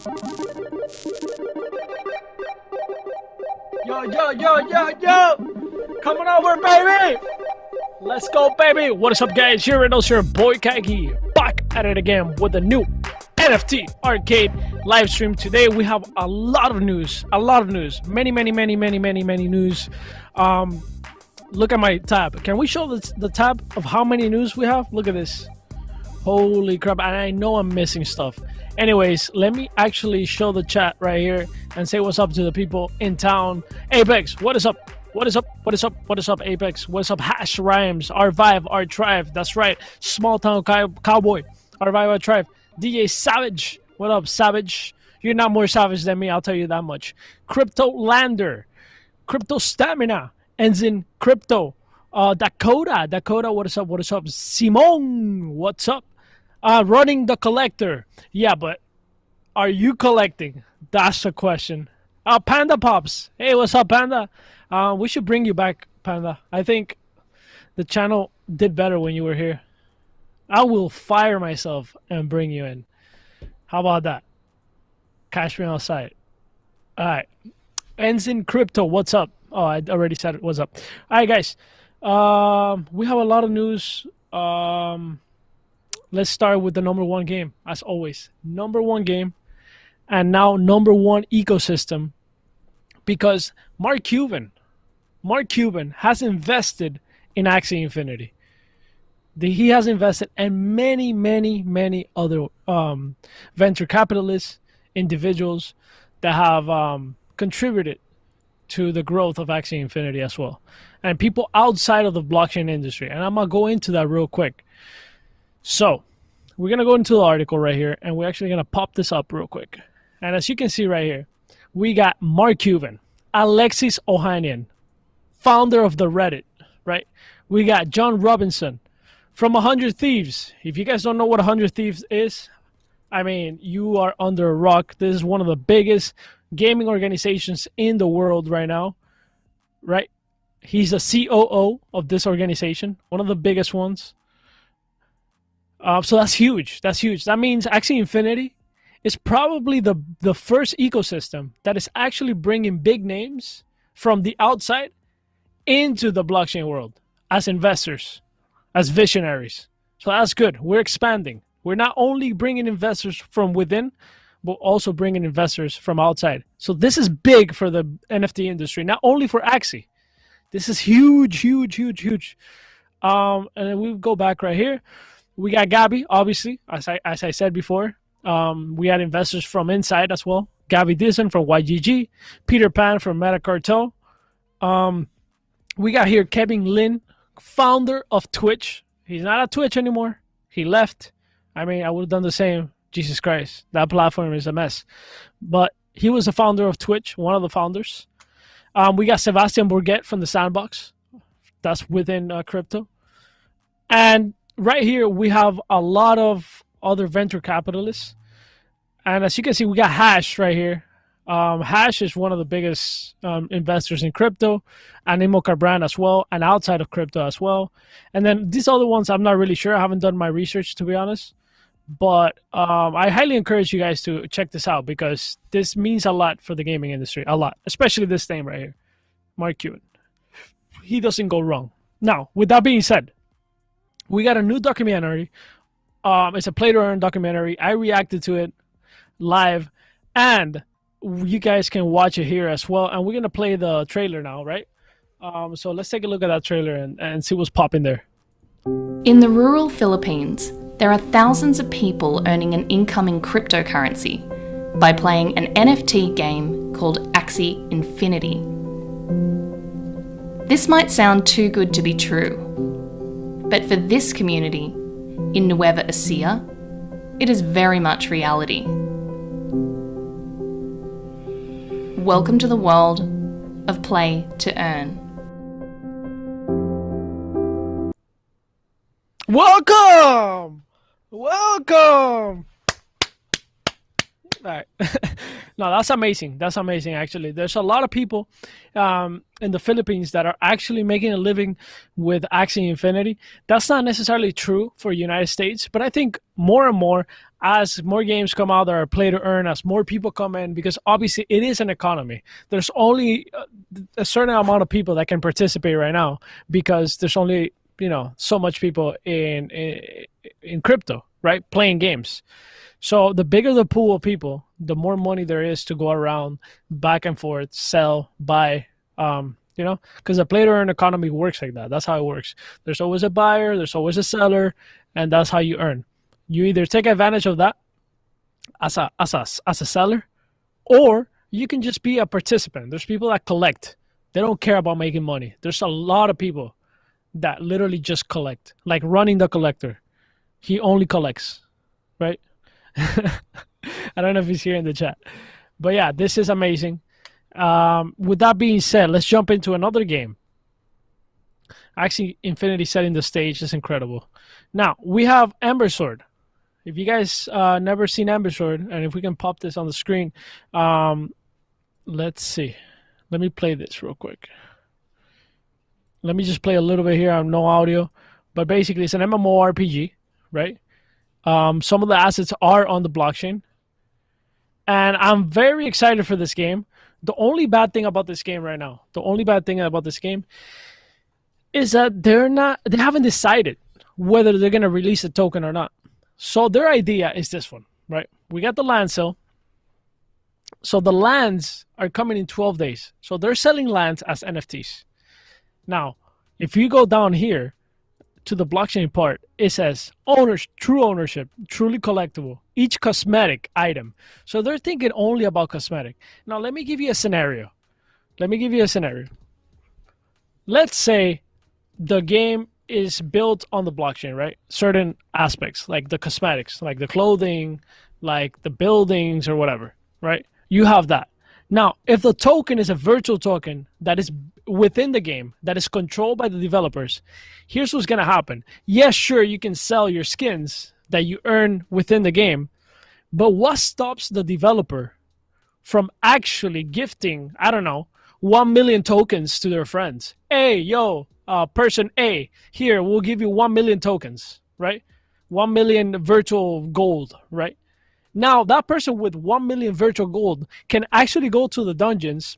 Yo. Coming over, baby. Let's go, baby. What is up, guys? Here it is, your boy Cagyjan, back at it again with a new NFT Arcade live stream. Today we have a lot of news. Many news. Look at my tab. Can we show the tab of how many news we have? Look at this. Holy crap. And I know I'm missing stuff. Anyways, let me actually show the chat right here and say what's up to the people in town. Apex, what is up? What is up, Apex? What's up, Hash Rhymes, R5, R Tribe, that's right, Small Town Cowboy, R5, R Tribe, DJ Savage, what up, Savage? You're not more savage than me, I'll tell you that much. Crypto Lander, Crypto Stamina, ends in Crypto, Dakota, what is up, Simone, what's up? Running the Collector, yeah, but are you collecting? That's the question. Panda Pops, hey, what's up, Panda? We should bring you back, Panda. I think the channel did better when you were here. I will fire myself and bring you in. How about that? Cash me outside. All right. Ends in Crypto, what's up? Oh, I already said it. What's up? All right, guys. We have a lot of news. Let's start with the #1 game, as always. #1 game, and now #1 ecosystem, because Mark Cuban has invested in Axi Infinity. He has invested in many other venture capitalists, individuals that have contributed to the growth of Axi Infinity as well, and people outside of the blockchain industry. And I'm gonna go into that real quick. So we're gonna go into the article right here, and we're actually gonna pop this up real quick. And as you can see right here, we got Mark Cuban, Alexis Ohanian, founder of the Reddit, right? We got John Robinson from 100 Thieves. If you guys don't know what 100 Thieves is, I mean, you are under a rock. This is one of the biggest gaming organizations in the world right now, right? He's a COO of this organization, one of the biggest ones. So that's huge. That means Axi Infinity is probably the first ecosystem that is actually bringing big names from the outside into the blockchain world as investors, as visionaries. So that's good. We're expanding. We're not only bringing investors from within, but also bringing investors from outside. So this is big for the NFT industry, not only for Axi. This is huge. And then we go back right here. We got Gabby, obviously, as I said before. We had investors from inside as well. Gabby Dizon from YGG, Peter Pan from Metacartel. We got here Kevin Lin, founder of Twitch. He's not at Twitch anymore. He left. I mean, I would have done the same. Jesus Christ, that platform is a mess. But he was the founder of Twitch, one of the founders. We got Sebastian Bourget from the Sandbox. That's within crypto. And right here, we have a lot of other venture capitalists. And as you can see, we got Hash right here. Hash is one of the biggest investors in crypto, and Imoca brand as well, and outside of crypto as well. And then these other ones, I'm not really sure. I haven't done my research, to be honest. But I highly encourage you guys to check this out, because this means a lot for the gaming industry, a lot, especially this name right here, Mark Cuban. He doesn't go wrong. Now, with that being said, we got a new documentary. It's a play-to-earn documentary. I reacted to it live, and you guys can watch it here as well. And we're going to play the trailer now, right? So let's take a look at that trailer and see what's popping there. In the rural Philippines, there are thousands of people earning an income in cryptocurrency by playing an NFT game called Axi Infinity. This might sound too good to be true, but for this community in Nueva Ecija, it is very much reality. Welcome to the world of play to earn. Welcome! Right. No, that's amazing. That's amazing, actually. There's a lot of people in the Philippines that are actually making a living with Axi Infinity. That's not necessarily true for United States, but I think more and more, as more games come out that are play to earn, as more people come in, because obviously it is an economy. There's only a certain amount of people that can participate right now because there's only so much people in crypto, right, playing games. So the bigger the pool of people, the more money there is to go around, back and forth, sell, buy. Because the play to earn economy works like that. That's how it works. There's always a buyer, there's always a seller, and that's how you earn. You either take advantage of that as a seller, or you can just be a participant. There's people that collect. They don't care about making money. There's a lot of people that literally just collect, like running the collector. He only collects, right? I don't know if he's here in the chat, but yeah, this is amazing. With that being said, let's jump into another game. Axi Infinity setting the stage is incredible. Now we have Ambersor. If you guys never seen Ambersor, and if we can pop this on the screen, let's see. Let me play this real quick. Let me just play a little bit here. I have no audio, but basically it's an MMORPG, right? Some of the assets are on the blockchain, and I'm very excited for this game. The only bad thing about this game right now, is that they haven't decided whether they're going to release a token or not. So their idea is this one, right? We got the land sale. So the lands are coming in 12 days. So they're selling lands as NFTs. Now, if you go down here to the blockchain part, it says true ownership, truly collectible, each cosmetic item. So they're thinking only about cosmetic. Now, let me give you a scenario. Let's say the game is built on the blockchain, right? Certain aspects, like the cosmetics, like the clothing, like the buildings or whatever, right? You have that. Now, if the token is a virtual token that is within the game, that is controlled by the developers, here's what's going to happen. Yes, sure, you can sell your skins that you earn within the game, but what stops the developer from actually gifting, 1 million tokens to their friends? Hey, yo, person A, here, we'll give you 1 million tokens, right? 1 million virtual gold, right? Now, that person with 1 million virtual gold can actually go to the dungeons,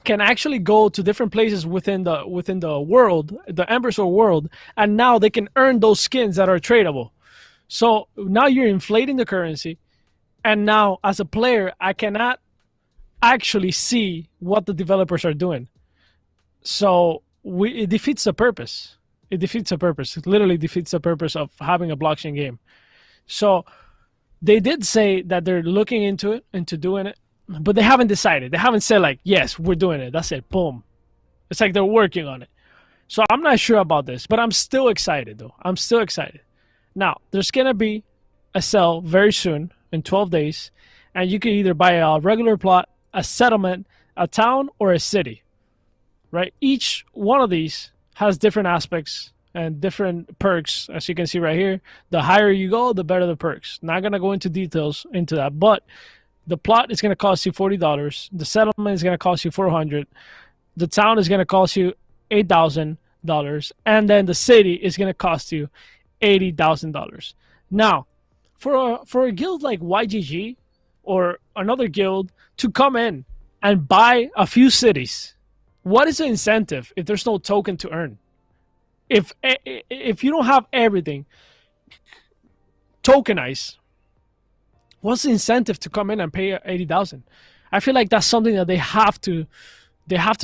can actually go to different places within the world, the Ambersor world, and now they can earn those skins that are tradable. So now you're inflating the currency, and now as a player, I cannot actually see what the developers are doing. So it defeats the purpose. It literally defeats the purpose of having a blockchain game. So they did say that they're looking into doing it, but they haven't decided. They haven't said like, yes, we're doing it. That's it. Boom. It's like they're working on it. So I'm not sure about this, but I'm still excited though. I'm still excited. Now, there's going to be a sale very soon in 12 days, and you can either buy a regular plot, a settlement, a town, or a city, right? Each one of these has different aspects and different perks, as you can see right here. The higher you go, the better the perks. Not going to go into details into that, but the plot is going to cost you $40. The settlement is going to cost you $400. The town is going to cost you $8,000, and then the city is going to cost you $80,000. Now, for a guild like YGG or another guild to come in and buy a few cities, what is the incentive if there's no token to earn? If you don't have everything tokenized, what's the incentive to come in and pay $80,000? I feel like that's something that they have to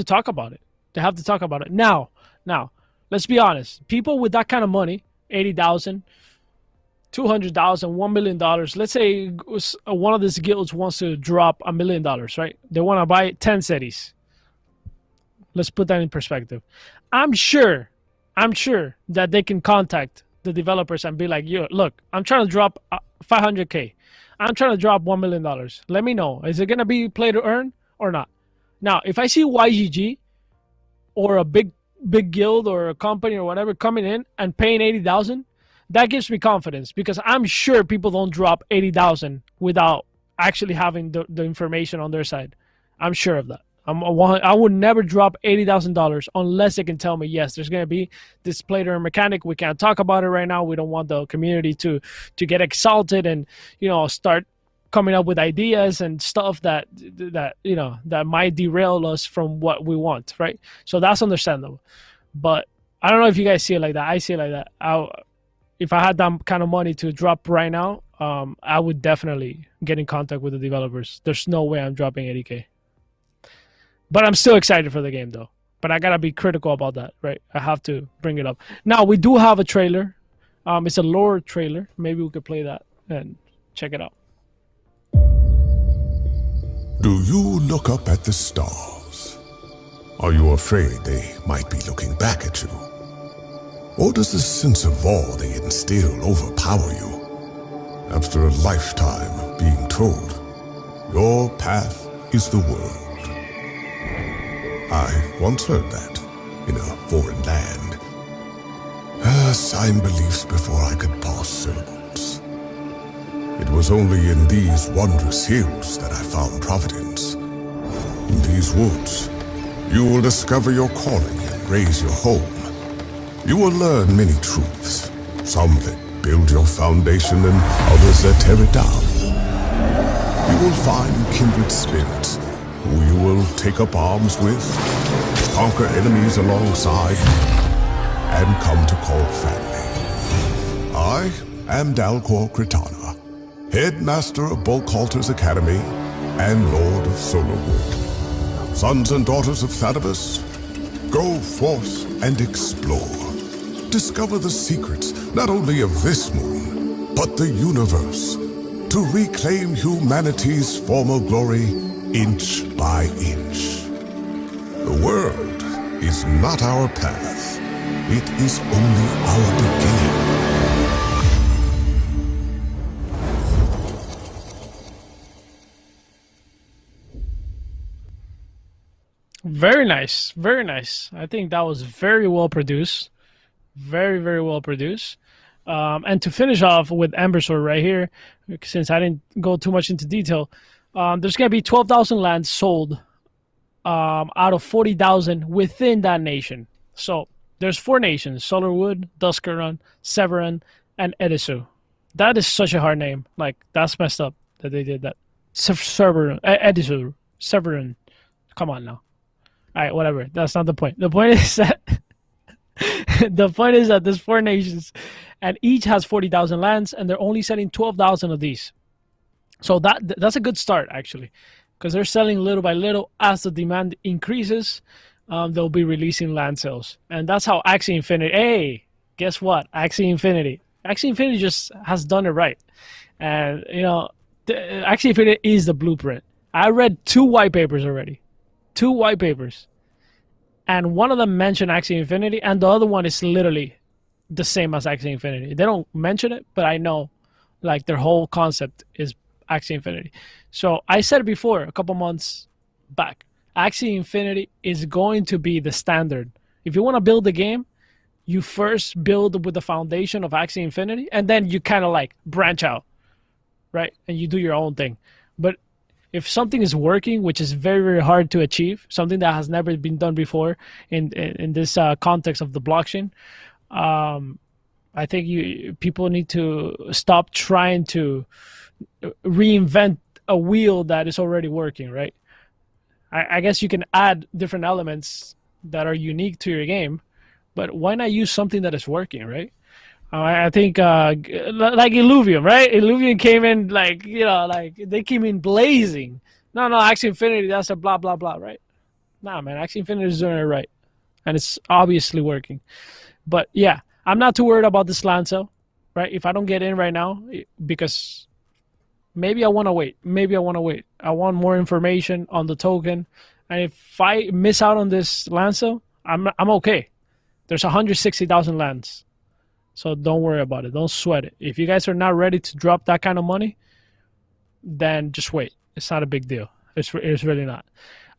talk about it. They have to talk about it. Now, let's be honest. People with that kind of money, $80,000, $200,000, $1 million. Let's say one of these guilds wants to drop $1 million, right? They want to buy 10 cities. Let's put that in perspective. I'm sure that they can contact the developers and be like, yo, look, I'm trying to drop 500K. I'm trying to drop $1 million. Let me know. Is it going to be play to earn or not? Now, if I see YGG or a big guild or a company or whatever coming in and paying $80,000, that gives me confidence, because I'm sure people don't drop $80,000 without actually having the information on their side. I'm sure of that. I would never drop $80,000 unless they can tell me, yes, there's going to be this player mechanic. We can't talk about it right now. We don't want the community to get exalted and, you know, start coming up with ideas and stuff that you know, that might derail us from what we want, right? So that's understandable. But I don't know if you guys see it like that. I see it like that. If I had that kind of money to drop right now, I would definitely get in contact with the developers. There's no way I'm dropping 80K. But I'm still excited for the game, though. But I gotta be critical about that, right? I have to bring it up. Now, we do have a trailer. It's a lore trailer. Maybe we could play that and check it out. Do you look up at the stars? Are you afraid they might be looking back at you? Or does the sense of awe they instill overpower you? After a lifetime of being told, your path is the world. I once heard that in a foreign land. Assigned beliefs before I could pass syllables. It was only in these wondrous hills that I found providence. In these woods, you will discover your calling and raise your home. You will learn many truths, some that build your foundation and others that tear it down. You will find kindred spirits who you will take up arms with, conquer enemies alongside, and come to call family. I am Dalcor Kritana, Headmaster of Bulkhalter's Academy and Lord of Solarwood. Sons and daughters of Thaddeus, go forth and explore. Discover the secrets not only of this moon, but the universe, to reclaim humanity's former glory inch by inch. The world is not our path. It is only our beginning. Very nice. Very nice. I think that was very well produced. Very, very well produced. And to finish off with Ambersor right here, since I didn't go too much into detail, there's going to be 12,000 lands sold out of 40,000 within that nation. So there's 4 nations: Solarwood, Duskeron, Severan, and Edisu. That is such a hard name. Like, that's messed up that they did that. Severan, Edisu, Severan. Come on now. All right, whatever. That's not the point. The point is that there's 4 nations, and each has 40,000 lands, and they're only selling 12,000 of these. So that's a good start, actually, because they're selling little by little. As the demand increases, they'll be releasing land sales. And that's how Axi Infinity... Hey, guess what? Axi Infinity. Axi Infinity just has done it right. And, you know, Axi Infinity is the blueprint. I read 2 white papers already. 2 white papers. And one of them mentioned Axi Infinity, and the other one is literally the same as Axi Infinity. They don't mention it, but I know, like, their whole concept is Axi Infinity. So I said it before, a couple months back, Axi Infinity is going to be the standard. If you want to build the game, you first build with the foundation of Axi Infinity, and then you kind of like branch out, right? And you do your own thing. But if something is working, which is very, very hard to achieve, something that has never been done before in this context of the blockchain, I think people need to stop trying to reinvent a wheel that is already working, right? I guess you can add different elements that are unique to your game, but why not use something that is working, right? I think like Illuvium, right? Illuvium came in like, you know, like they came in blazing. No, Axi Infinity, that's a blah, blah, blah, right? Nah, man, Axi Infinity is doing it right. And it's obviously working. But yeah, I'm not too worried about this land sale, right? If I don't get in right now, because maybe I want to wait. I want more information on the token. And if I miss out on this land sale, I'm okay. There's 160,000 lands. So don't worry about it. Don't sweat it. If you guys are not ready to drop that kind of money, then just wait. It's not a big deal. It's really not.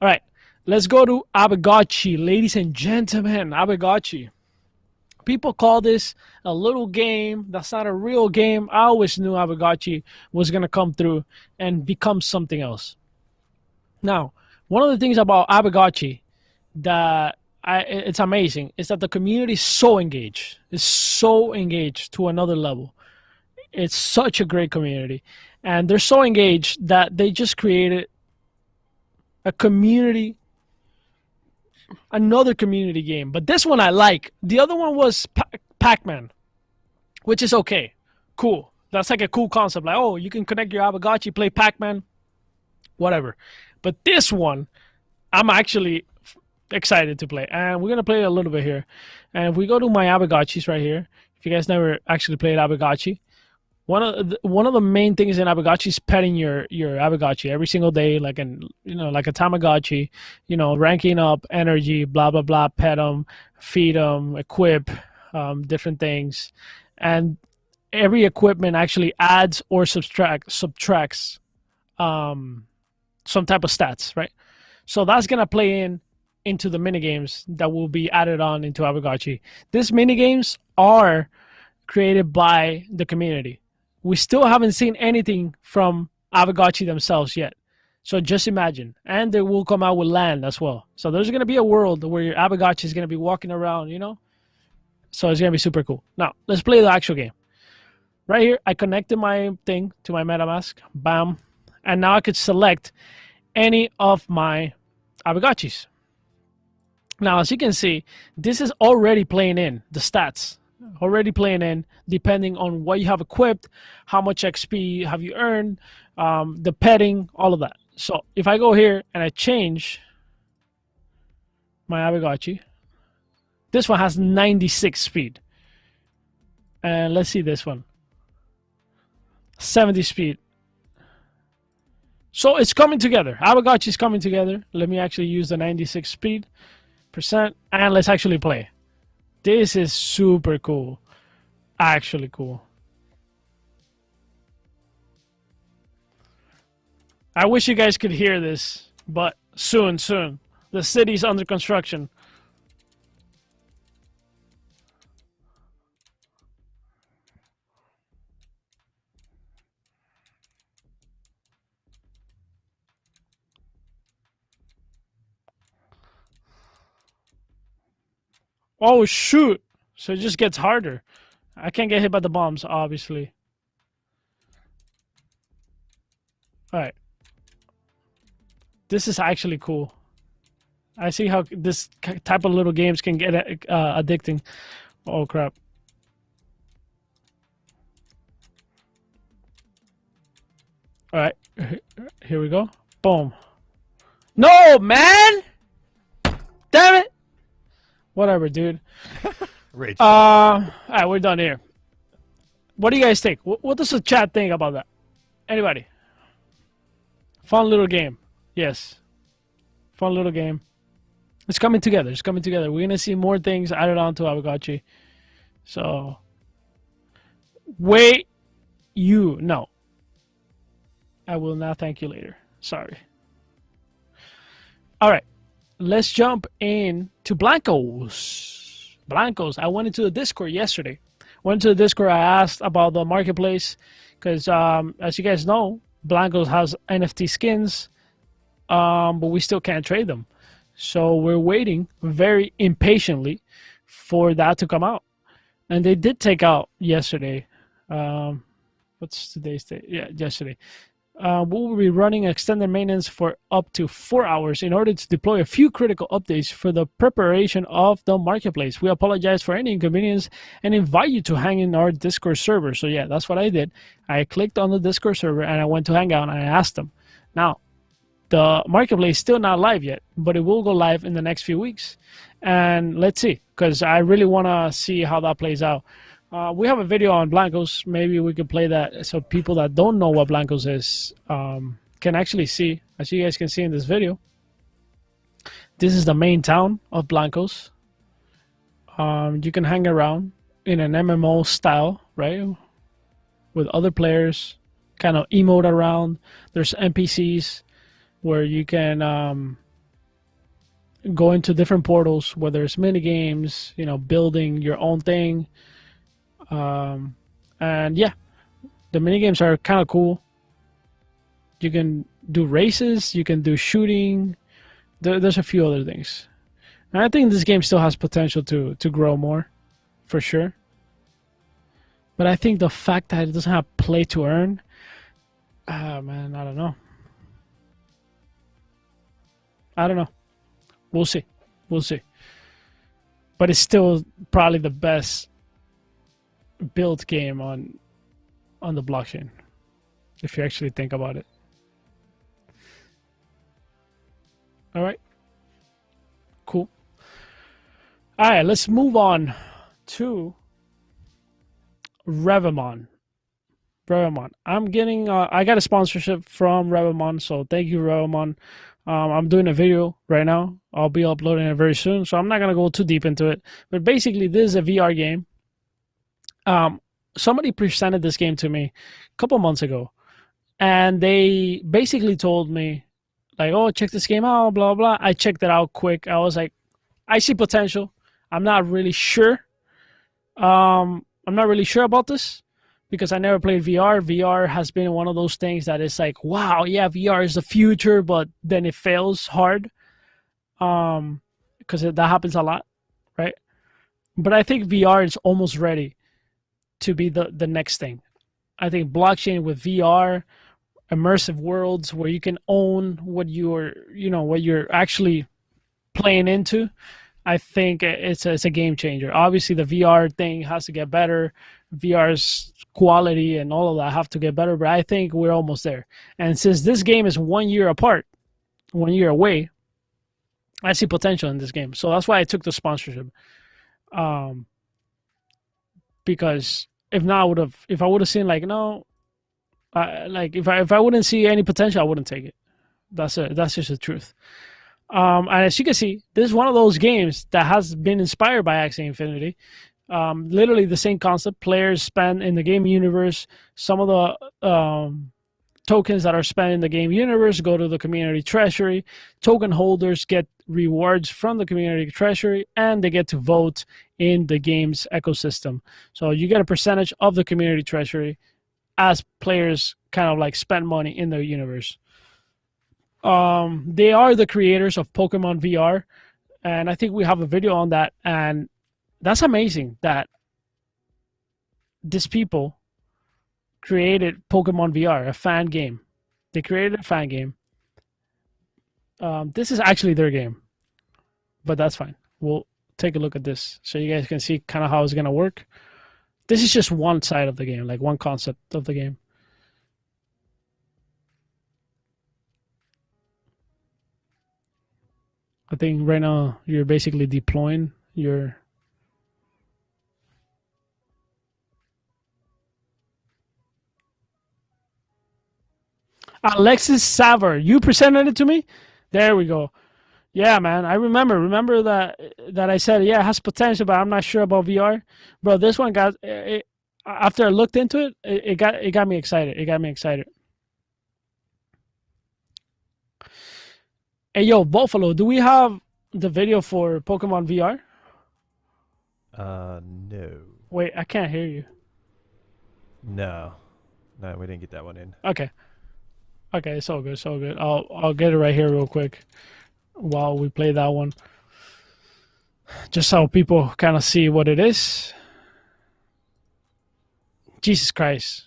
All right. Let's go to Abegochi. Ladies and gentlemen, Abegochi. People call this a little game. That's not a real game. I always knew Aavegotchi was going to come through and become something else. Now, one of the things about Aavegotchi that it's amazing is that the community is so engaged. It's so engaged to another level. It's such a great community. And they're so engaged that they just created a community, another community game. But this one I like. The other one was Pac-Man, which is okay. Cool. That's like a cool concept. Like, oh, you can connect your Aavegotchi, play Pac-Man, whatever. But this one, I'm actually excited to play. And we're going to play a little bit here. And if we go to my Aavegotchis right here, if you guys never actually played Aavegotchi, one of the main things in Aavegotchi is petting your Aavegotchi every single day, like a Tamagotchi, ranking up energy, blah blah blah, pet them, feed them, equip, different things, and every equipment actually adds or subtracts some type of stats, right? So that's gonna play into the minigames that will be added on into Aavegotchi. These minigames are created by the community. We still haven't seen anything from Aavegotchi themselves yet. So just imagine. And they will come out with land as well. So there's going to be a world where your Aavegotchi is going to be walking around, So it's going to be super cool. Now, let's play the actual game. Right here, I connected my thing to my MetaMask. Bam. And now I could select any of my Aavegotchis. Now, as you can see, this is already playing in the stats. Already playing in, depending on what you have equipped, how much XP have you earned, the petting, all of that. So if I go here and I change my Aavegotchi, this one has 96 speed. And let's see this one. 70 speed. So it's coming together. Aavegotchi is coming together. Let me actually use the 96 speed percent and let's actually play. This is super cool. Actually cool. I wish you guys could hear this, but soon. The city's under construction. Oh, shoot. So it just gets harder. I can't get hit by the bombs, obviously. Alright. This is actually cool. I see how this type of little games can get addicting. Oh, crap. Alright. Here we go. Boom. No, man! Damn it! Whatever, dude. Alright, we're done here. What do you guys think? What does the chat think about that? Anybody? Fun little game. Yes. Fun little game. It's coming together. It's coming together. We're going to see more things added on to Aavegotchi. So, wait. No. I will not thank you later. Sorry. Alright. Let's jump in to Blancos. Blancos. I went into the Discord yesterday. Went to the Discord. I asked about the marketplace because, as you guys know, Blancos has NFT skins, but we still can't trade them. So we're waiting very impatiently for that to come out. And they did take out yesterday. What's today's date? Yeah, yesterday. We will be running extended maintenance for up to 4 hours in order to deploy a few critical updates for the preparation of the marketplace. We apologize for any inconvenience and invite you to hang in our Discord server. So yeah, that's what I did. I clicked on the Discord server and I went to hang out and I asked them. Now, the marketplace is still not live yet, but it will go live in the next few weeks. And let's see, because I really want to see how that plays out. We have a video on Blancos. Maybe we could play that so people that don't know what Blancos is can actually see. As you guys can see in this video, this is the main town of Blancos. You can hang around in an MMO style, right? With other players, kind of emote around. There's NPCs where you can go into different portals, whether it's mini games, you know, building your own thing. And yeah, the mini games are kind of cool. You can do races, you can do shooting. There's a few other things. And I think this game still has potential to grow more, for sure. But I think the fact that it doesn't have play to earn, man, I don't know. I don't know. We'll see. We'll see. But it's still probably the best built game on the blockchain, if you actually think about it. All right. Cool. All right, let's move on to Rebelmont. I'm getting I got a sponsorship from Rebelmont, so thank you, Rebelmont. I'm doing a video right now. I'll be uploading it very soon, so I'm not gonna go too deep into it. But basically, this is a VR game. Somebody presented this game to me a couple months ago, and they basically told me, like, oh, check this game out, blah blah. I checked it out quick. I was like, I see potential. I'm not really sure. I'm not really sure about this because I never played VR. VR has been one of those things that is like, wow, yeah, VR is the future, but then it fails hard. Because that happens a lot, right? But I think VR is almost ready to be the next thing. I think blockchain with VR, immersive worlds where you can own what you're actually playing into. I think it's a game changer. Obviously, the VR thing has to get better. VR's quality and all of that have to get better, but I think we're almost there. And since this game is 1 year apart, 1 year away, I see potential in this game. So that's why I took the sponsorship. Because if I would have seen like no, like if I wouldn't see any potential, I wouldn't take it. That's just the truth. And as you can see, this is one of those games that has been inspired by Axi Infinity. Literally the same concept. Players spend in the game universe. Some of the tokens that are spent in the game universe go to the community treasury. Token holders get rewards from the community treasury, and they get to vote in the game's ecosystem. So you get a percentage of the community treasury as players kind of like spend money in the universe. They are the creators of Pokemon VR, and I think we have a video on that, and that's amazing that these people created Pokemon VR, a fan game. They created a fan game. This is actually their game, but that's fine. We'll take a look at this so you guys can see kind of how it's going to work. This is just one side of the game, like one concept of the game. I think right now you're basically deploying your Alexis Saver. You presented it to me? There we go. Yeah, man. I remember that I said, yeah, it has potential, but I'm not sure about VR. Bro, this one got it, after I looked into it, it got me excited. It got me excited. Hey, yo, Buffalo, do we have the video for Pokemon VR? No. Wait, I can't hear you. No, we didn't get that one in. Okay, it's all good. I'll get it right here real quick while we play that one, just so people kind of see what it is. Jesus Christ!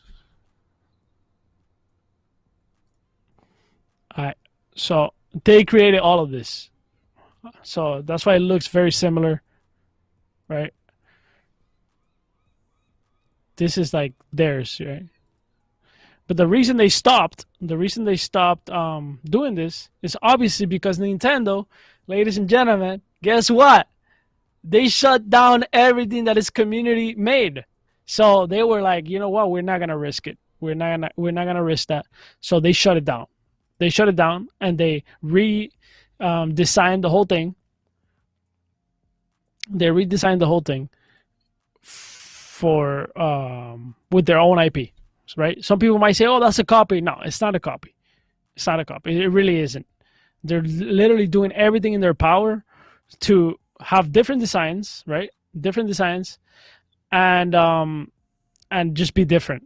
All right, so they created all of this, so that's why it looks very similar, right? This is like theirs, right? But the reason they stopped doing this is obviously because Nintendo, ladies and gentlemen, guess what? They shut down everything that is community made. So they were like, you know what? We're not gonna risk it. We're not gonna risk that. So they shut it down. They shut it down and they redesigned the whole thing. They redesigned the whole thing for with their own IP. Right? Some people might say, oh, that's a copy. No, it's not a copy. It really isn't. They're literally doing everything in their power to have different designs, right? Different designs, and just be different.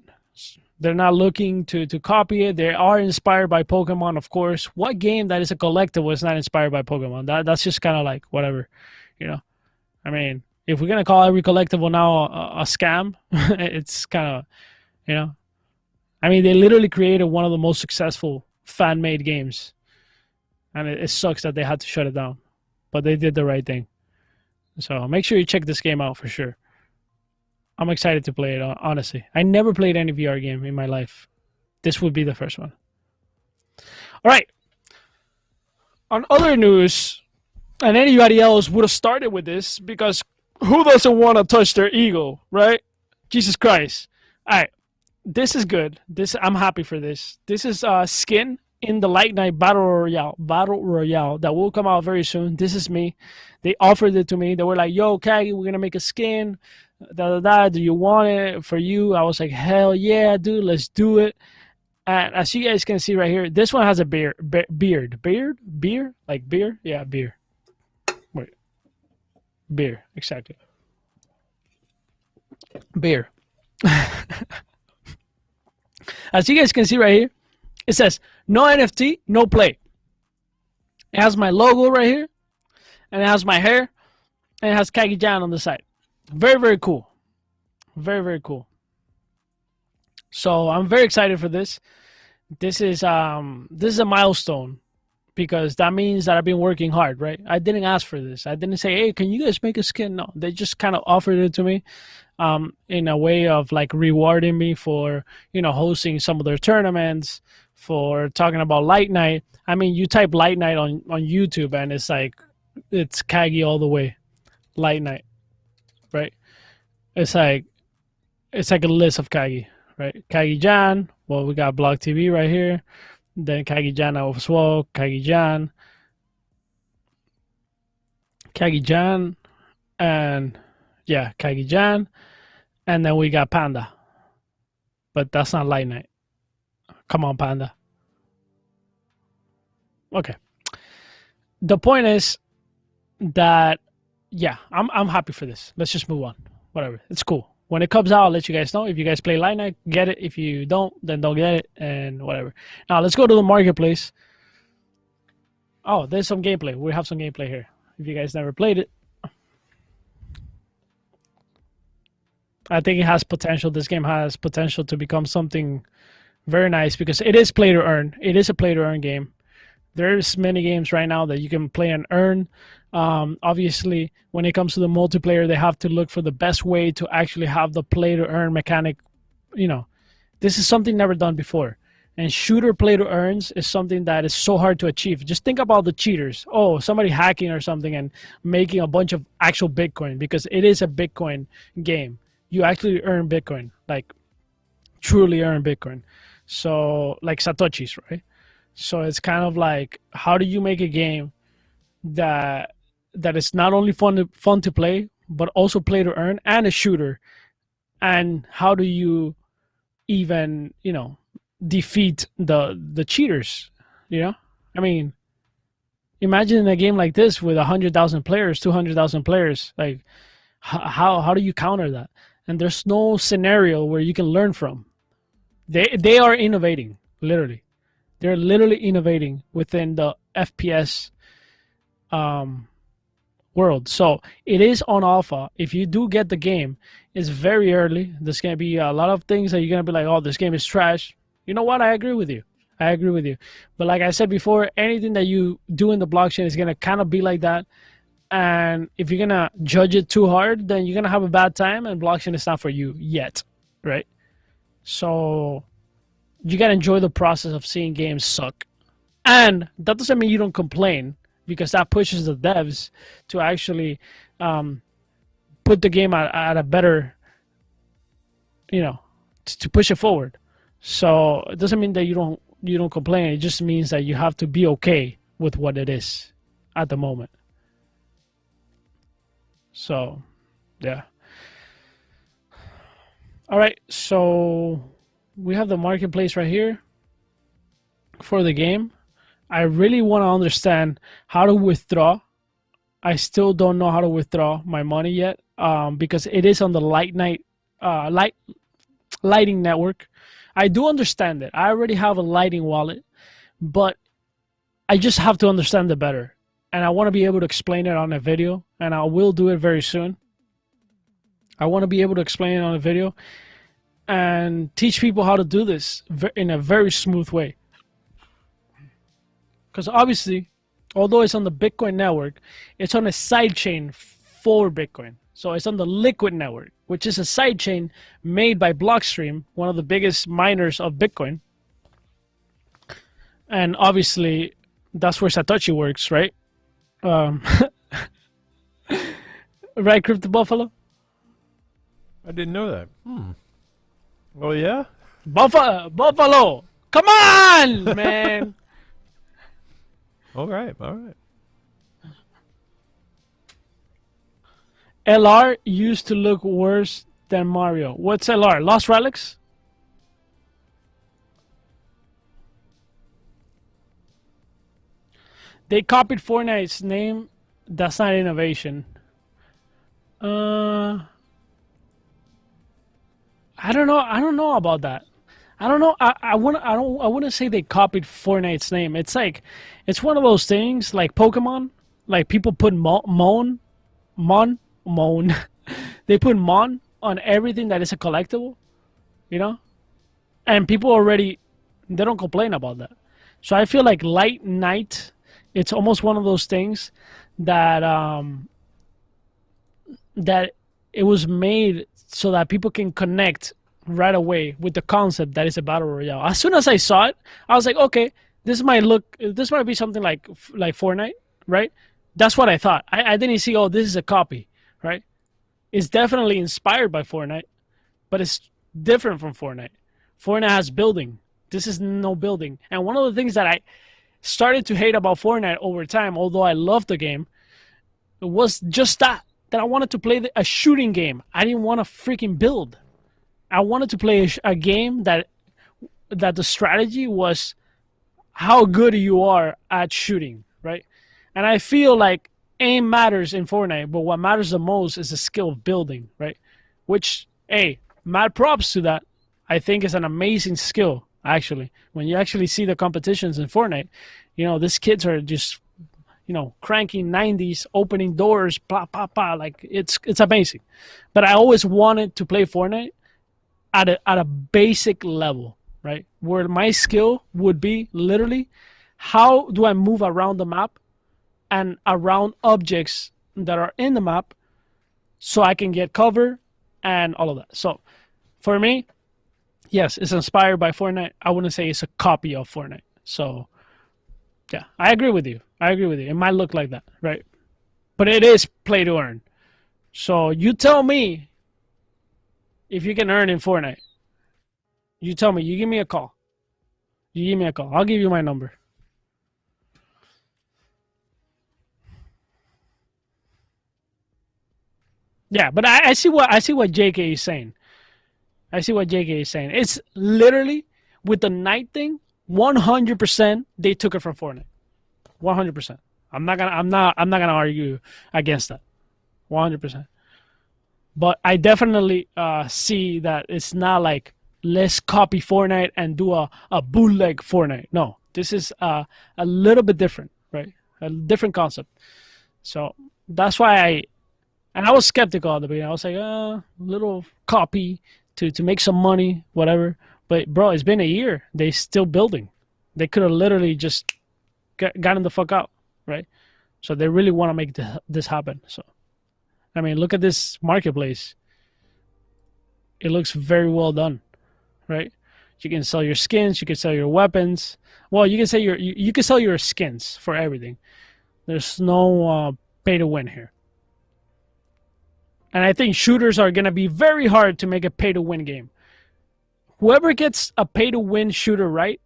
They're not looking to copy it. They are inspired by Pokemon, of course. What game that is a collectible is not inspired by Pokemon? That's just kind of like whatever, you know. I mean, if we're gonna call every collectible now a scam, it's kind of, you know. I mean, they literally created one of the most successful fan-made games, and it sucks that they had to shut it down, but they did the right thing. So make sure you check this game out for sure. I'm excited to play it, honestly. I never played any VR game in my life. This would be the first one. All right. On other news, and anybody else would have started with this, because who doesn't want to touch their ego, right? Jesus Christ. All right. This is good. I'm happy for this. This is skin in the Light Night Battle Royale that will come out very soon. This is me. They offered it to me. They were like, yo, Caggy, we're going to make a skin. Do you want it for you? I was like, hell yeah, dude, let's do it. And as you guys can see right here, this one has a beard. Like beer? Yeah, beer. Wait. Beer, exactly. Beer. As you guys can see right here, it says, no NFT, no play. It has my logo right here, and it has my hair, and it has Cagyjan on the side. Very, very cool. Very, very cool. So I'm very excited for this. This is a milestone, because that means that I've been working hard, right? I didn't ask for this. I didn't say, hey, can you guys make a skin? No, they just kind of offered it to me in a way of like rewarding me for, you know, hosting some of their tournaments, for talking about Light Night. I mean, you type Light Night on YouTube and it's like, it's Caggy all the way. Light Night, right? It's like a list of Caggy, right? Cagyjan. Well, we got Block TV right here. Then Cagyjan as well. Cagyjan, and yeah, Cagyjan, and then we got Panda. But that's not Light Night. Come on, Panda. Okay. The point is that, yeah, I'm happy for this. Let's just move on. Whatever. It's cool. When it comes out, I'll let you guys know. If you guys play Light Night, get it. If you don't, then don't get it, and whatever. Now, let's go to the marketplace. Oh, there's some gameplay. We have some gameplay here. If you guys never played it. I think it has potential. This game has potential to become something very nice, because it is play to earn. It is a play to earn game. There's many games right now that you can play and earn. Obviously, when it comes to the multiplayer, they have to look for the best way to actually have the play to earn mechanic. You know, this is something never done before. And shooter play to earns is something that is so hard to achieve. Just think about the cheaters. Oh, somebody hacking or something and making a bunch of actual Bitcoin, because it is a Bitcoin game. You actually earn Bitcoin, like truly earn Bitcoin. So like Satoshis, right? So it's kind of like, how do you make a game that is not only fun to play, but also play to earn, and a shooter? And how do you even, you know, defeat the cheaters? You know, I mean, imagine a game like this with 100,000 players, 200,000 players. Like, how do you counter that? And there's no scenario where you can learn from. They are innovating, literally. They're literally innovating within the FPS world. So it is on alpha. If you do get the game, it's very early. There's going to be a lot of things that you're going to be like, oh, this game is trash. You know what? I agree with you. But like I said before, anything that you do in the blockchain is going to kind of be like that. And if you're going to judge it too hard, then you're going to have a bad time, and blockchain is not for you yet, right? So you got to enjoy the process of seeing games suck. And that doesn't mean you don't complain, because that pushes the devs to actually put the game at a better, you know, to push it forward. So it doesn't mean that you don't complain. It just means that you have to be okay with what it is at the moment. So, yeah. All right, so we have the marketplace right here for the game. I really want to understand how to withdraw I still don't know how to withdraw my money yet, because it is on the Lighting network. I do understand it. I already have a Lighting wallet, but I just have to understand it better. And I want to be able to explain it on a video, and I will do it very soon. I want to be able to explain it on a video and teach people how to do this in a very smooth way. Because obviously, although it's on the Bitcoin network, it's on a sidechain for Bitcoin. So it's on the Liquid network, which is a sidechain made by Blockstream, one of the biggest miners of Bitcoin. And obviously, that's where Satoshi works, right? Right, CryptoBuffalo? I didn't know that. Oh, yeah? Buffalo! Come on, man! All right, all right. LR used to look worse than Mario. What's LR? Lost Relics? They copied Fortnite's name. That's not innovation. I don't know. I don't know about that. I don't know. I wouldn't say they copied Fortnite's name. It's like, it's one of those things like Pokemon. Like people put Mon. They put Mon on everything that is a collectible, you know, and people already, they don't complain about that. So I feel like Light Night, it's almost one of those things that that it was made so that people can connect right away with the concept that is a battle royale. As soon as I saw it, I was like, okay, this might be something like Fortnite, right? That's what I thought. I didn't see, oh, this is a copy, right? It's definitely inspired by Fortnite, but it's different from Fortnite. Fortnite has building. This is no building. And one of the things that I started to hate about Fortnite over time, although I loved the game, was just that I wanted to play a shooting game. I didn't want to freaking build. I wanted to play a game that the strategy was how good you are at shooting, right? And I feel like aim matters in Fortnite, but what matters the most is the skill of building, right? Which, hey, mad props to that. I think is an amazing skill, actually. When you actually see the competitions in Fortnite, you know, these kids are just, you know, cranking 90s, opening doors, blah, blah, blah. Like, it's amazing. But I always wanted to play Fortnite at a basic level, right? Where my skill would be literally, how do I move around the map and around objects that are in the map so I can get cover and all of that. So for me, yes, it's inspired by Fortnite. I wouldn't say it's a copy of Fortnite. So yeah, I agree with you. It might look like that, right? But it is play to earn. So you tell me if you can earn in Fortnite. You tell me. You give me a call. I'll give you my number. Yeah, but I see what JK is saying. It's literally with the night thing, 100% they took it from Fortnite. 100%. I'm not gonna argue against that. 100%. But I definitely see that it's not like let's copy Fortnite and do a bootleg Fortnite. No, this is a little bit different, right? A different concept. So that's why I was skeptical at the beginning. I was like, little copy to make some money, whatever. But bro, it's been a year. They still building. They could have literally just gotten the fuck out, right? So they really want to make this happen. So, I mean, look at this marketplace. It looks very well done, right? You can sell your skins. You can sell your weapons. Well, you can say you can sell your skins for everything. There's no pay to win here. And I think shooters are going to be very hard to make a pay-to-win game. Whoever gets a pay-to-win shooter right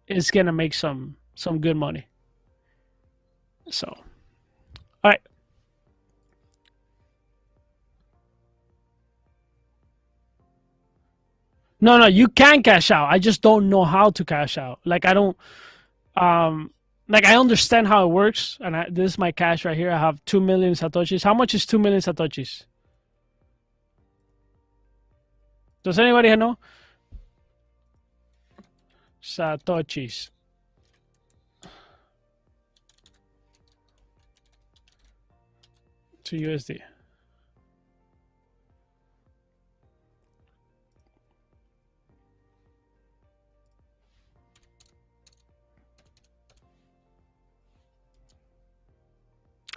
is going to make some good money. So, all right. No, you can cash out. I just don't know how to cash out. Like, I don't... like I understand how it works, and this is my cash right here. I have 2 million satoshis. How much is 2 million satoshis? Does anybody know? Satoshis. To USD.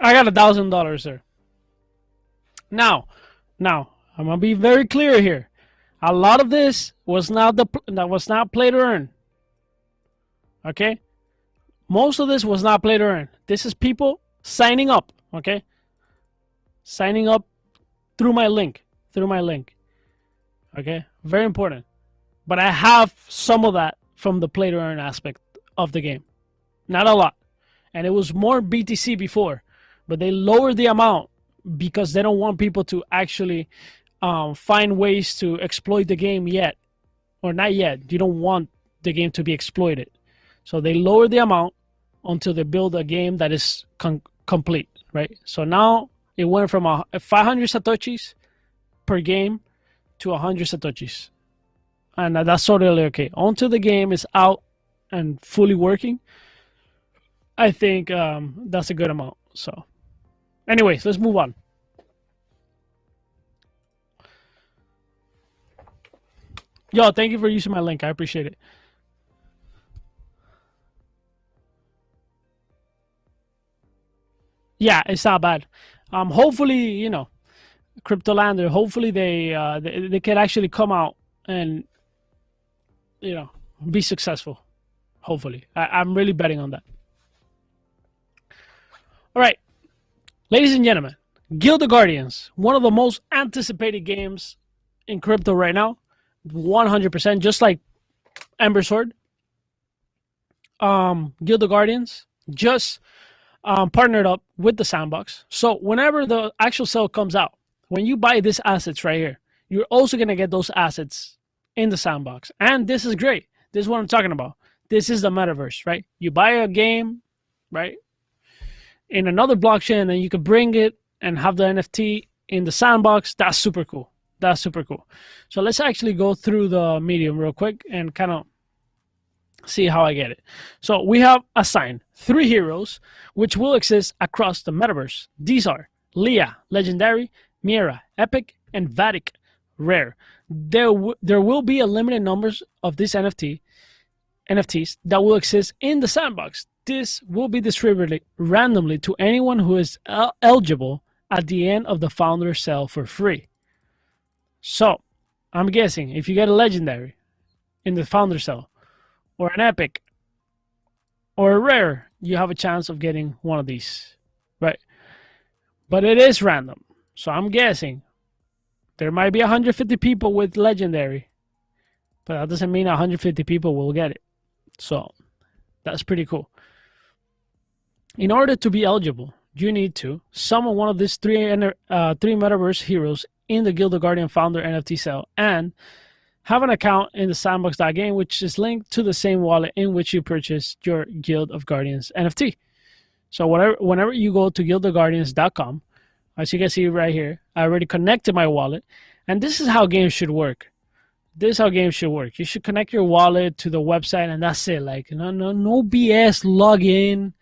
I got $1,000 there. Now, I'm gonna be very clear here. A lot of this was not play to earn. Okay, most of this was not play to earn. This is people signing up. Okay, signing up through my link. Okay, very important. But I have some of that from the play to earn aspect of the game. Not a lot, and it was more BTC before. But they lowered the amount because they don't want people to actually find ways to exploit the game yet. Or not yet. You don't want the game to be exploited. So they lower the amount until they build a game that is complete, right? So now it went from 500 satoshis per game to 100 satoshis. And that's totally okay. Until the game is out and fully working, I think that's a good amount. So anyways, let's move on. Yo, thank you for using my link. I appreciate it. Yeah, it's not bad. Hopefully, you know, Cryptolander, hopefully they can actually come out and, you know, be successful. Hopefully. I'm really betting on that. All right. Ladies and gentlemen, Guild of Guardians, one of the most anticipated games in crypto right now, 100%, just like Ambersor. Guild of Guardians just partnered up with the sandbox. So whenever the actual sale comes out, when you buy these assets right here, you're also going to get those assets in the sandbox. And this is great. This is what I'm talking about. This is the metaverse, right? You buy a game, right, in another blockchain, and you could bring it and have the NFT in the sandbox. That's super cool. That's super cool. So let's actually go through the medium real quick and kind of see how I get it. So we have assigned 3 heroes which will exist across the metaverse. These are Leah, Legendary, Mira, Epic, and Vatic, Rare. There will be a limited numbers of these NFTs that will exist in the sandbox. This will be distributed randomly to anyone who is eligible at the end of the founder sale for free. So, I'm guessing if you get a Legendary in the founder sale, or an Epic, or a Rare, you have a chance of getting one of these, right? But it is random. So I'm guessing there might be 150 people with Legendary, but that doesn't mean 150 people will get it. So that's pretty cool. In order to be eligible, you need to summon one of these three metaverse heroes in the Guild of Guardian Founder NFT sale and have an account in the sandbox.game, which is linked to the same wallet in which you purchased your Guild of Guardians NFT. So whenever you go to guildofguardians.com, as you can see right here, I already connected my wallet, and this is how games should work. This is how games should work. You should connect your wallet to the website, and that's it. Like no BS login.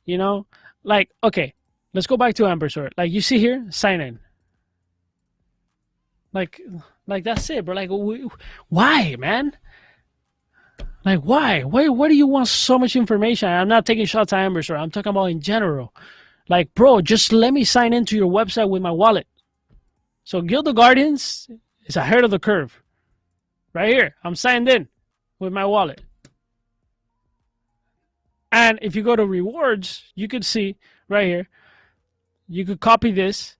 You know, like, okay, let's go back to Ambersor. Like you see here, sign in. Like that's it, bro. Like, why, man? Like, why? Why do you want so much information? I'm not taking shots at Ambersor. I'm talking about in general. Like, bro, just let me sign into your website with my wallet. So Guild of Guardians is ahead of the curve. Right here, I'm signed in with my wallet. And if you go to rewards, you could see right here, you could copy this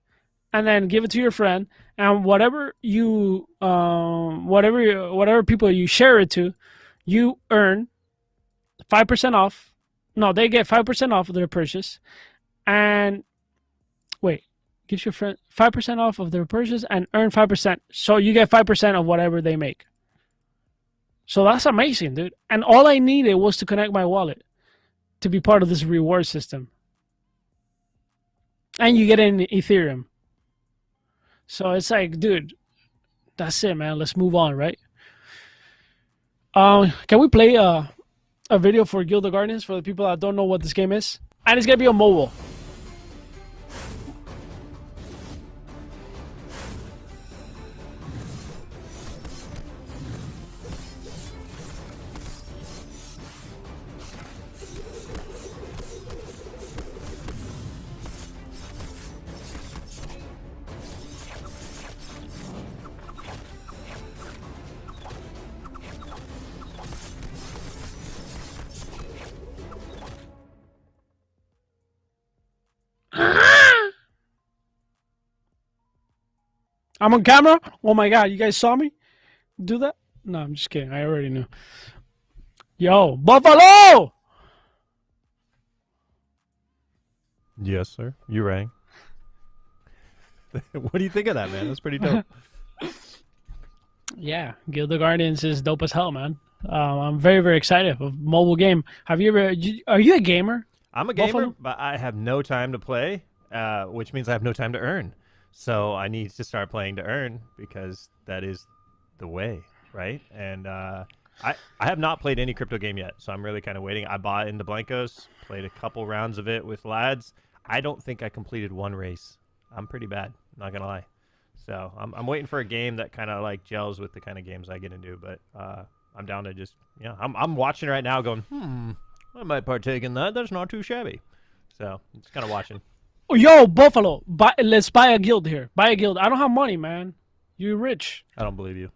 and then give it to your friend, and whatever you whatever people you share it to, you earn 5% off. No, they get 5% off of their purchase. And wait, gives your friend 5% off of their purchase and earn 5%. So you get 5% of whatever they make. So that's amazing, dude. And all I needed was to connect my wallet. to be part of this reward system. And you get in Ethereum. So it's like, dude, that's it, man. Let's move on, right? Can we play a video for Guild of Guardians for the people that don't know what this game is? And it's gonna be on mobile. I'm on camera? Oh my god, you guys saw me do that? No, I'm just kidding. I already knew. Yo, Buffalo! Yes, sir. You rang. What do you think of that, man? That's pretty dope. Yeah, Guild of Guardians is dope as hell, man. I'm very, very excited. A mobile game. Have you ever? Are you a gamer? I'm a gamer, Buffalo? but I have no time to play, which means I have no time to earn. So I need to start playing to earn because that is the way, right? And I have not played any crypto game yet, so I'm really kind of waiting. I bought into Blancos, played a couple rounds of it with LADZ. I don't think I completed one race. I'm pretty bad, not gonna lie. So I'm waiting for a game that kind of like gels with the kind of games I get into. But I'm down to just I'm watching right now, going I might partake in that. That's not too shabby. So I'm just kind of watching. Yo, Buffalo, let's buy a guild here. Buy a guild. I don't have money, man. You're rich. I don't believe you.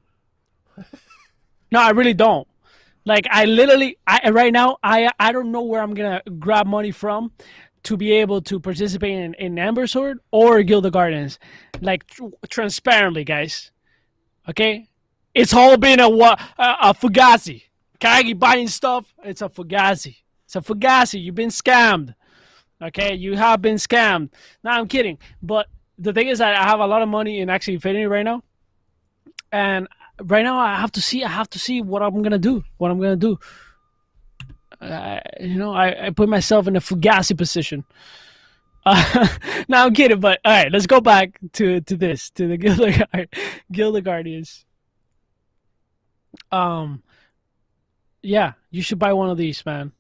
No, I really don't. Like, right now, I don't know where I'm going to grab money from to be able to participate in Ambersor or Guild of Guardians. Like, transparently, guys. Okay? It's all been a fugazi. Kagi buying stuff, it's a fugazi. It's a fugazi. You've been scammed. Okay, you have been scammed. No, I'm kidding. But the thing is that I have a lot of money in Axi Infinity right now. And right now I have to see what I'm going to do. I put myself in a fugazi position. No, I'm kidding. But all right, let's go back to the Guild of Guardians. Yeah, you should buy one of these, man.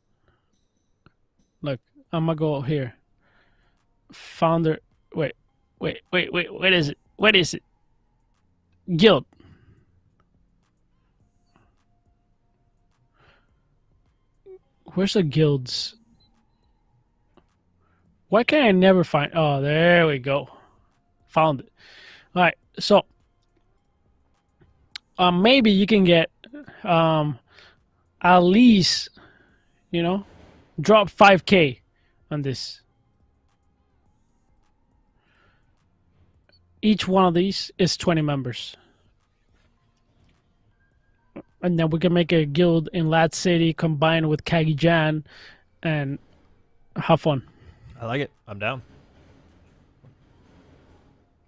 Look. I'm gonna go here. Founder. Wait. What is it? What is it? Guild. Where's the guilds? Why can't I never find? Oh, there we go. Found it. All right. So, maybe you can get, at least, drop 5K. On this. Each one of these is 20 members. And then we can make a guild in LADZ City combined with Cagyjan and have fun. I like it. I'm down.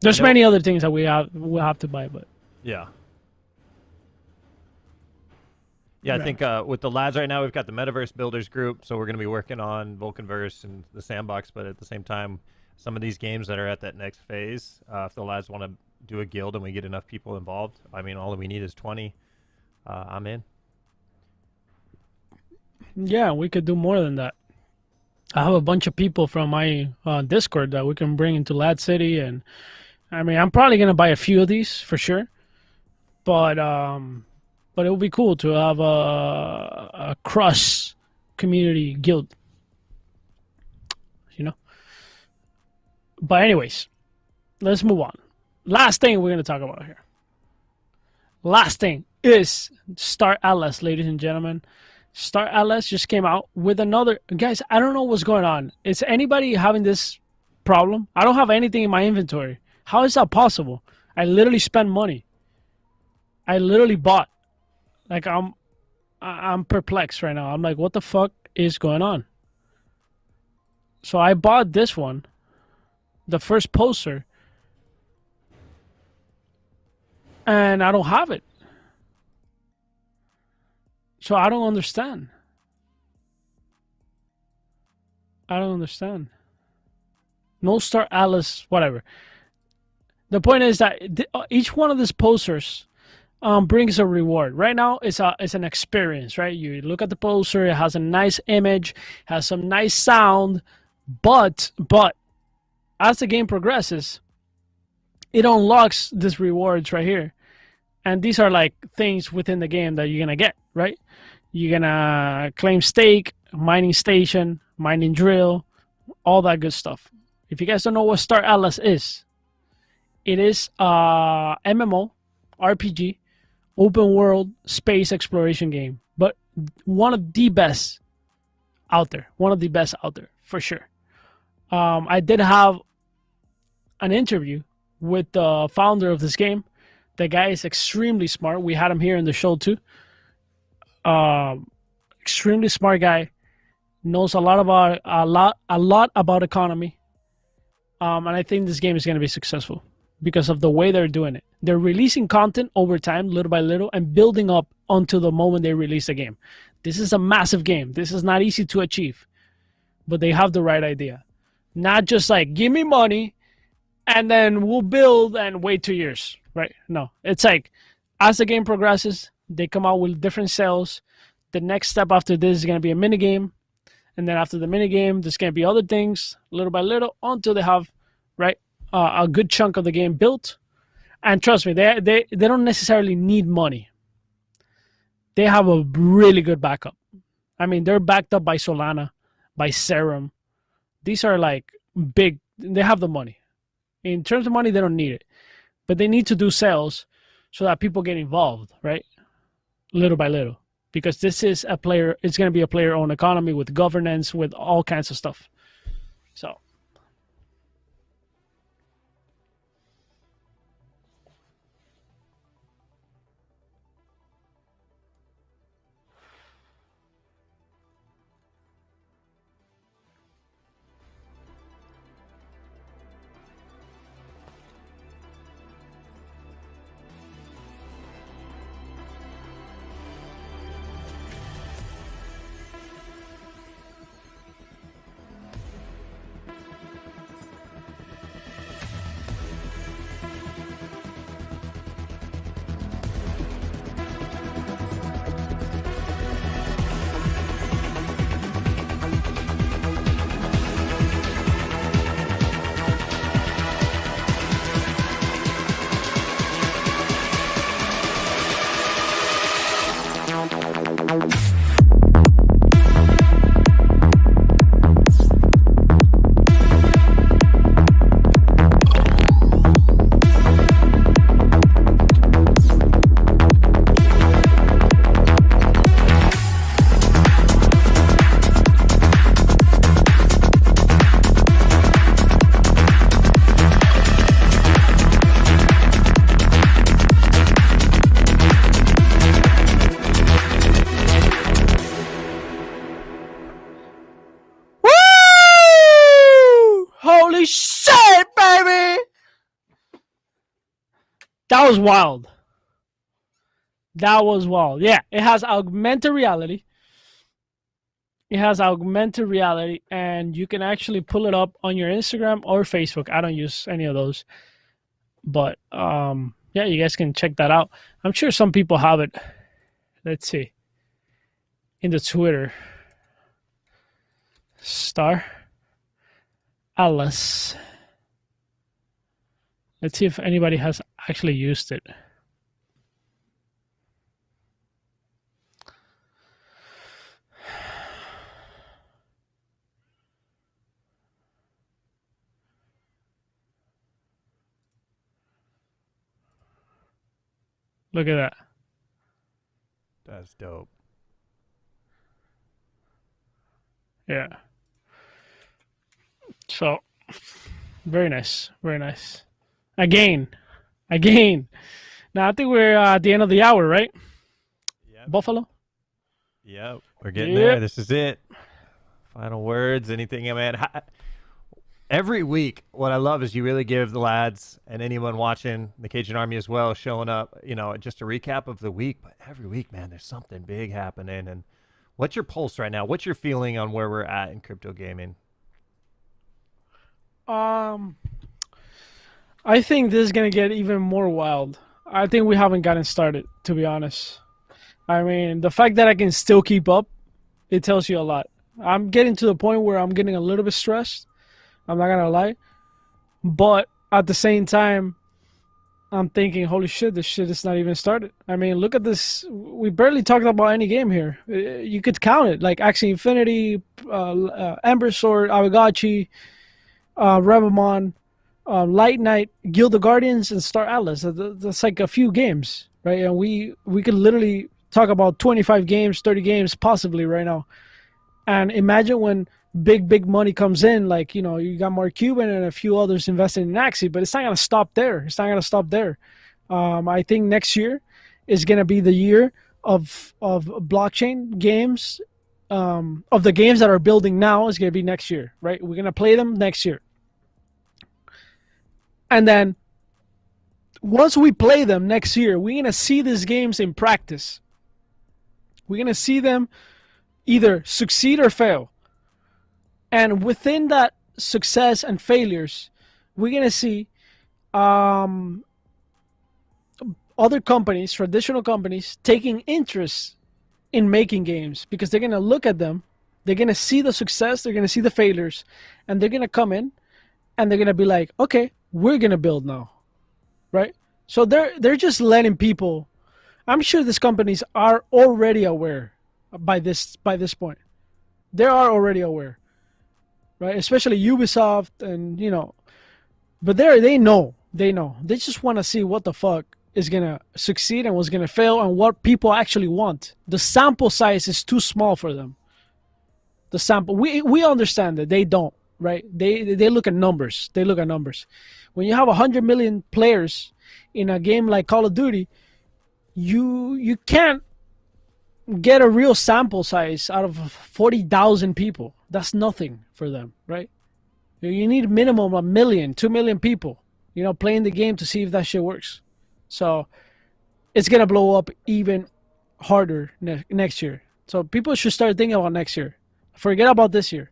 There's many other things that we'll have to buy, but yeah. Yeah, I think with the LADZ right now, we've got the Metaverse Builders group, so we're going to be working on Vulcanverse and the Sandbox, but at the same time, some of these games that are at that next phase, if the LADZ want to do a guild and we get enough people involved, I mean, all we need is 20. I'm in. Yeah, we could do more than that. I have a bunch of people from my Discord that we can bring into LADZ City, and I mean, I'm probably going to buy a few of these for sure, but it would be cool to have a cross community guild, But anyways, let's move on. Last thing we're going to talk about here. Last thing is Star Atlas, ladies and gentlemen. Star Atlas just came out with another... Guys, I don't know what's going on. Is anybody having this problem? I don't have anything in my inventory. How is that possible? I literally spent money. I literally bought. Like, I'm perplexed right now. I'm like, what the fuck is going on? So I bought this one, the first poster, and I don't have it. So I don't understand. I don't understand. No Star Atlas, whatever. The point is that each one of these posters brings a reward. Right now, it's an experience, right? You look at the poster, it has a nice image, has some nice sound, but as the game progresses, it unlocks these rewards right here. And these are like things within the game that you're going to get, right? You're going to claim stake, mining station, mining drill, all that good stuff. If you guys don't know what Star Atlas is, it is a MMO, RPG, open world space exploration game. But one of the best out there. One of the best out there, for sure. I did have an interview with the founder of this game. The guy is extremely smart. We had him here in the show too. Extremely smart guy. Knows a lot about economy. And I think this game is going to be successful because of the way they're doing it. They're releasing content over time, little by little, and building up until the moment they release the game. This is a massive game. This is not easy to achieve, but they have the right idea. Not just like, give me money, and then we'll build and wait 2 years, right? No, it's like, as the game progresses, they come out with different sales. The next step after this is going to be a mini game. And then after the mini game, there's going to be other things, little by little, until they have, right, a good chunk of the game built. And trust me, they don't necessarily need money. They have a really good backup. I mean, they're backed up by Solana, by Serum. These are like big. They have the money. In terms of money, they don't need it. But they need to do sales so that people get involved, right? Little by little. Because this is a player, it's going to be a player-owned economy with governance, with all kinds of stuff. So. Holy shit, baby! That was wild. That was wild. Yeah, it has augmented reality. It has augmented reality, and you can actually pull it up on your Instagram or Facebook. I don't use any of those. But, yeah, you guys can check that out. I'm sure some people have it. Let's see. In the Twitter. Star Atlas. Let's see if anybody has actually used it. Look at that. That's dope. Yeah. So, very nice. Very nice. Again. Now, I think we're at the end of the hour, right? Yeah. Buffalo? Yep. We're getting there. This is it. Final words. Anything, man? Every week, what I love is you really give the lads and anyone watching, the Cagyjan Army as well, showing up, you know, just a recap of the week. But every week, man, there's something big happening. And what's your pulse right now? What's your feeling on where we're at in crypto gaming? Um, I think this is gonna get even more wild. I think we haven't gotten started, to be honest. I mean, the fact that I can still keep up, it tells you a lot. I'm getting to the point where I'm getting a little bit stressed. I'm not gonna lie, but at the same time, I'm thinking, holy shit, this shit is not even started. I mean, look at this. We barely talked about any game here. You could count it, like Axi Infinity, Ambersor, Awagachi, Rebelmont, Light Knight, Guild of Guardians, and Star Atlas. That's like a few games, right? And we could literally talk about 25 games, 30 games, possibly right now. And imagine when big money comes in, like, you got Mark Cuban and a few others invested in Axi, but it's not going to stop there. It's not going to stop there. I think next year is going to be the year of blockchain games, of the games that are building now is going to be next year, right? We're going to play them next year. And then once we play them next year, we're going to see these games in practice. We're going to see them either succeed or fail. And within that success and failures, we're going to see other companies, traditional companies, taking interest in making games because they're going to look at them, they're going to see the success, they're going to see the failures, and they're going to come in and they're going to be like, okay, we're going to build now, right? So they're just letting people, I'm sure these companies are already aware by this point. They are already aware. Right, especially Ubisoft, and but they know. They just want to see what the fuck is gonna succeed and what's gonna fail, and what people actually want. The sample size is too small for them. The sample, we understand that they don't. Right, they look at numbers. They look at numbers. When you have 100 million players in a game like Call of Duty, you can't get a real sample size out of 40,000 people. That's nothing for them, right? You need minimum 1 million, 2 million people, playing the game to see if that shit works. So it's going to blow up even harder next year. So people should start thinking about next year. Forget about this year.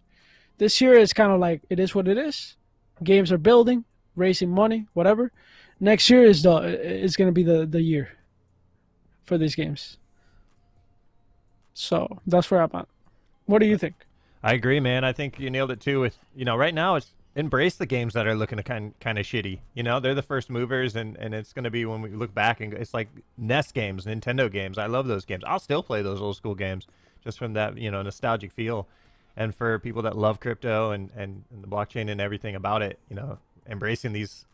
This year is kind of like, it is what it is. Games are building, raising money, whatever. Next year is going to be the year for these games. So that's where I'm at. What do you think? I agree, man. I think you nailed it too. With right now, it's embrace the games that are looking kind of shitty. They're the first movers, and it's going to be when we look back and it's like NES games, Nintendo games. I love those games. I'll still play those old school games just from that nostalgic feel. And for people that love crypto and the blockchain and everything about it, embracing these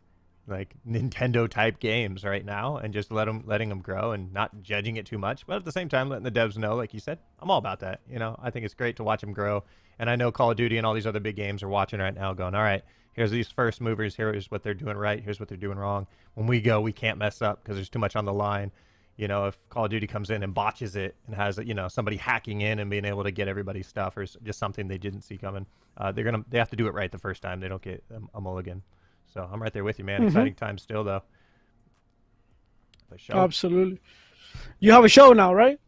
like Nintendo type games right now and just letting them grow and not judging it too much, but at the same time letting the devs know, like you said, I'm all about that. I think it's great to watch them grow, and I know Call of Duty and all these other big games are watching right now going, all right, here's these first movers, here's what they're doing right, here's what they're doing wrong. When we go, we can't mess up because there's too much on the line. If Call of Duty comes in and botches it and has somebody hacking in and being able to get everybody's stuff, or just something they didn't see coming, they have to do it right the first time. They don't get a mulligan. So I'm right there with you, man. Exciting times still, though. Absolutely. You have a show now, right?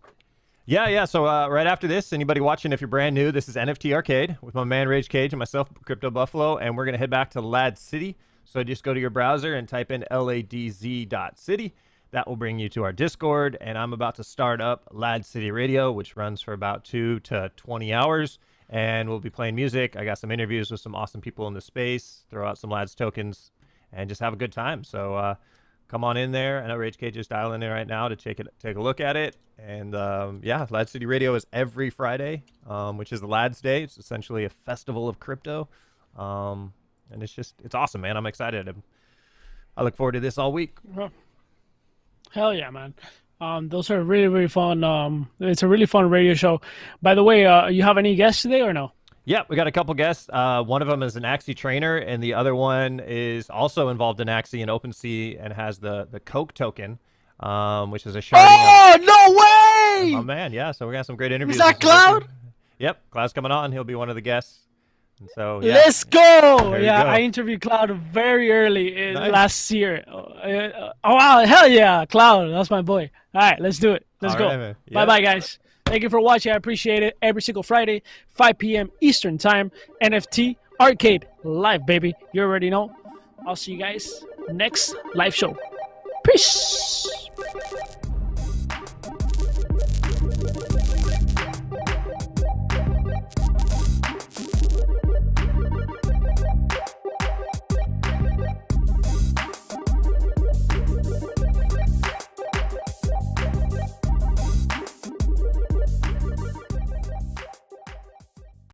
Yeah. So right after this, anybody watching, if you're brand new, this is NFT Arcade with my man Rage Cage and myself, CryptoBuffalo, and we're going to head back to LADZ City. So just go to your browser and type in LADZ.city. That will bring you to our Discord, and I'm about to start up LADZ City Radio, which runs for about 2 to 20 hours. And we'll be playing music. I got some interviews with some awesome people in the space, throw out some LADZ tokens, and just have a good time. So come on in there. I know Rage Cage is dialing in right now to take a look at it. And LADZ City Radio is every Friday, which is the LADZ Day. It's essentially a festival of crypto. And it's awesome, man. I'm excited. I look forward to this all week. Hell yeah, man. Those are really, really fun. It's a really fun radio show. By the way, you have any guests today or no? Yeah, we got a couple guests. One of them is an Axi trainer, and the other one is also involved in Axi and OpenSea and has the Coke token, which is a sharding. Oh, no way! Oh, man, yeah. So we got some great interviews. Is that Cloud? Yep, Cloud's coming on. He'll be one of the guests. And so yeah. Let's go! Yeah, I interviewed Cloud very early last year. Oh wow, hell yeah, Cloud, that's my boy. All right, let's do it. Let's go. Right, bye bye, guys. Thank you for watching. I appreciate it. Every single Friday, 5 p.m. Eastern time. NFT Arcade live, baby. You already know. I'll see you guys next live show. Peace.